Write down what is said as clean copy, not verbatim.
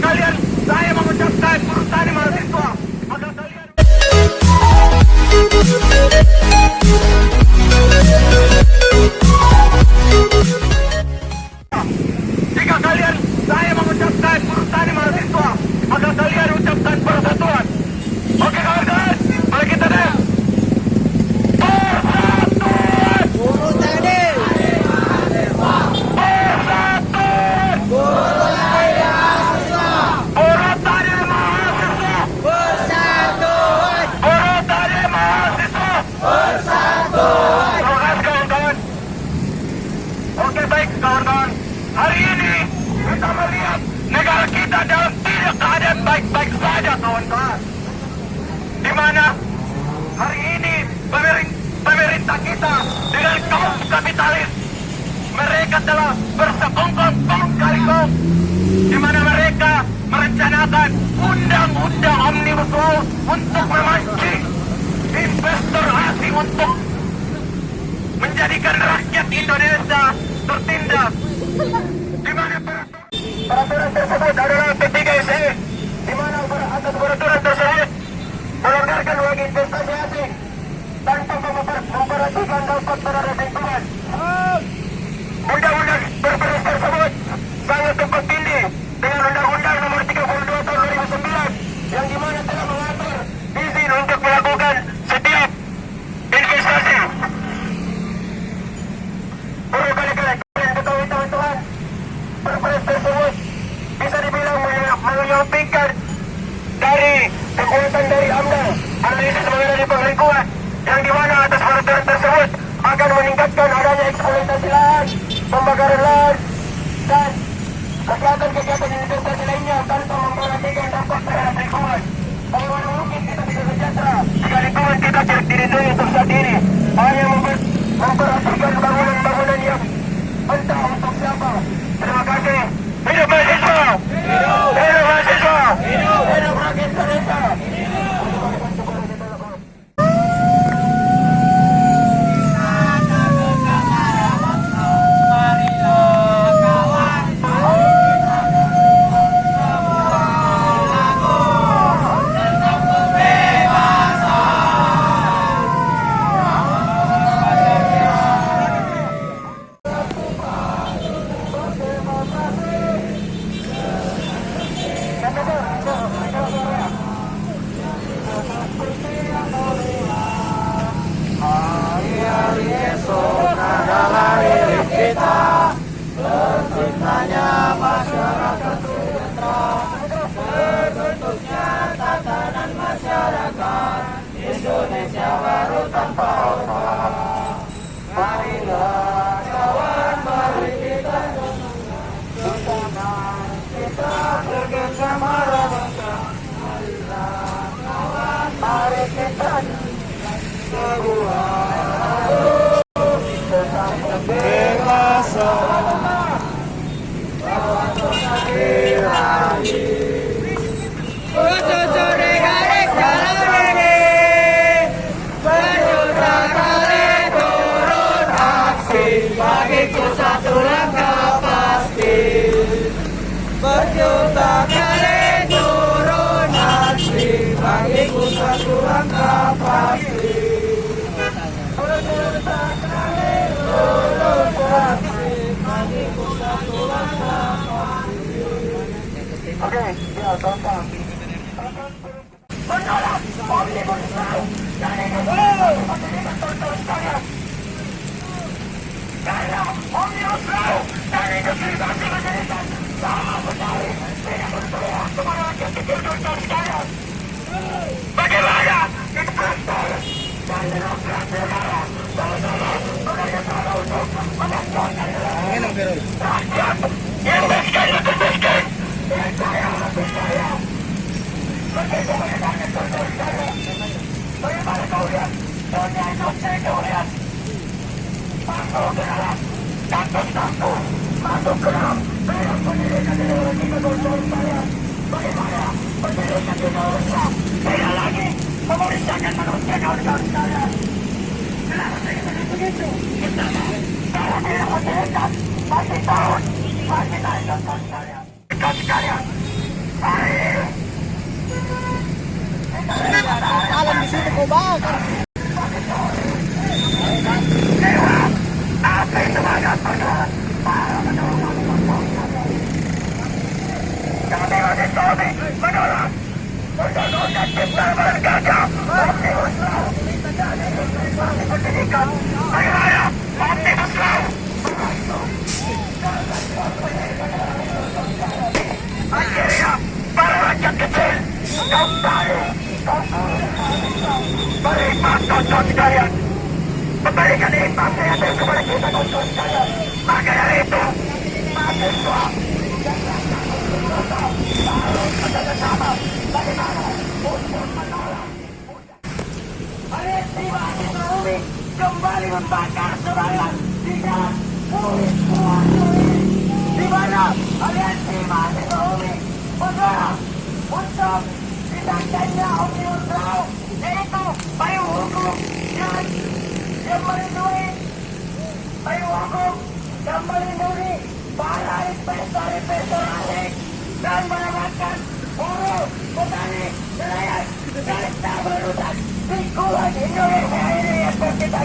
kalian, saya mengucapkan buruh tani mahasiswa, maka kalian jika kalian, saya mengucapkan buruh tani mahasiswa, maka kalian ucapkan persatuan. Oke kawan-kawan, mari kita deh. Persatuan. Buruh tani Persatuan. buruh tani mahasiswa Buruh tani mahasiswa. persatuan Buruh tani mahasiswa. persatuan. Terima kasih kawan-kawan. Oke baik kawan-kawan. Hari ini kita melihat negara kita dalam tidak keadaan baik-baik saja kawan-kawan. Di mana hari ini pemerintah kita dengan kaum kapitalis, mereka telah bersekongkol kali kaum, di mana mereka merencanakan undang-undang Omnibus Law untuk memancing investor asing untuk menjadikan rakyat Indonesia tertindas, di mana peraturan tersebut adalah P3SE, di mana atas peraturan tersebut melonggarkan uang investasi asing tanpa memperhatikan dampak terhadap lingkungan. Undang-undang berperas tersebut sangat tumpang tindih dengan Undang-Undang Nomor 32 Tahun 2009 yang dimana telah mengatur izin untuk melakukan setiap investasi. Perlu kali-kali kalian ketahui teman-teman, perpres tersebut bisa dibilang menyampingkan dari kekuatan dari AMDA, analisis mengenai lingkungan, yang dimana atas peraturan tersebut akan meningkatkan adanya eksploitasi lahan, pembakaran lahan, dan kegiatan-kegiatan investasi lainnya tanpa memperhatikan dampak terhadap lingkungan. Bagaimana mungkin kita bisa sejahtera jika lingkungan kita tidak dilindungi untuk saat ini? Hanya memperhatikan bangunan-bangunan yang entah untuk siapa. Terima kasih. Hidup mahasiswa! Hidup mahasiswa! Hidup rakyat Indonesia! Hari-hari esok adalah milik kita, terciptanya masyarakat sejahtera, terbentuknya tatanan masyarakat Indonesia baru tanpa orba. Marilah kawan, mari kita kita bekerjasama bangsa. Marilah kawan, mari kita sebuah tentang kebebasan diraih. Khusus negarik dalam ini berjuta kali turun aksi, bagiku satu langkah pasti. Berjuta kali turun aksi, bagiku satu langkah pasti. Oke, ya, gampang. Menolak Omnibus Law dan karena Omnibus Law dan investasi menjadikan sama sekali tidak berpihak kepada rakyat kecil dan sekalian. Bagaimana investor dan demokrat negara sama-sama bekerja sama untuk memperjuangkan rakyat yang miskin lebih miskin dan kaya lebih kaya. Bagaimana rakyat contoh sekalian? Bagaimana kau lihat dunia industri kau lihat? Masuk ke dalam kampus-kampus, masuk ke dalam pendidikan teknologi contoh sekalian. Bagaimana pendidikan Indonesia tidak lagi memeriksakan manusia kawan-kawan sekalian? Kenapa saya begitu? Pertama, kalau tidak pendidikan masih tahun masih naik kawan sekalian. Kawan sekalian, Alam di situ ko ba? Kami masasabi, menolak. Menolak cipta bergajah. Optimus Law. Pendidikan. Bagaimana? Optimus Law. Akhirnya, para rakyat kecil, kembali. Beriman tonton sekalian. Memberikan imbas kreatif kepada kita tonton sekalian. Maka dari itu, mahasiswa aliansi mahasiswa UMI kembali membakar serangan di jalan di mana aliansi mahasiswa UMI bergerak untuk disahkannya Omnibus Law, yaitu payung hukum yang melindungi para investor asing dan menyelamatkan buruh, petani, nelayan dari tak berurusan di Indonesia ini yang kita